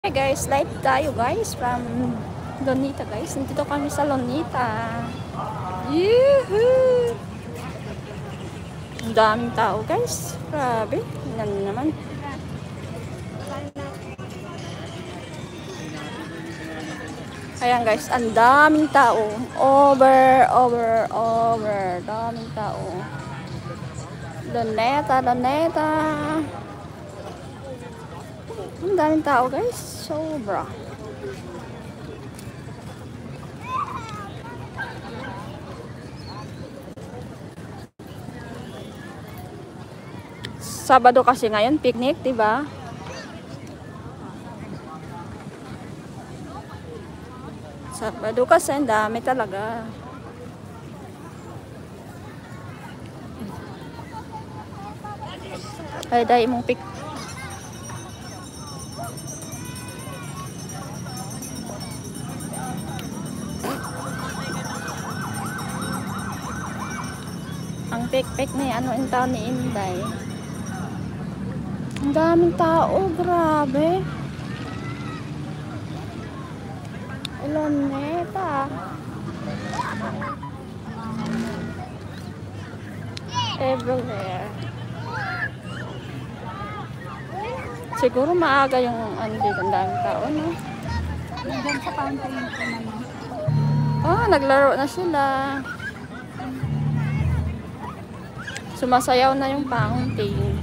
Hey guys, live tayo guys from Lonita guys. Nandito kami sa Lonita. Yehoo! Ang daming tao guys. Grabe. Yan naman. Ayan guys, ang daming tao. Over. Daming tao. Loneta. Ang daming tao guys. Sobra. Sabado kasi ngayon, picnic, 'di ba? Sabado kasi ang dami talaga. Ay, dahil mong pick. Ang pek-pek ni ano yung tao ni Inday. Ang daming tao, grabe. Loneta. Everywhere. Siguro maaga yung ano dito, ang daming tao, no? Diyan sa fountain ko naman. Oh, naglaro na sila. Sumasayaw na yung fountain.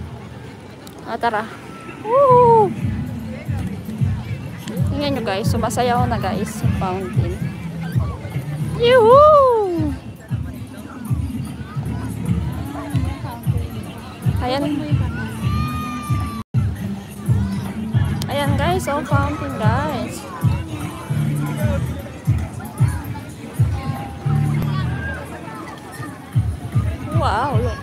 Tara. Woo! Tingnan nyo guys, sumasayaw na guys yung fountain. Yuhuu! Ayan. Ayan guys, oh fountain guys. Wow, look.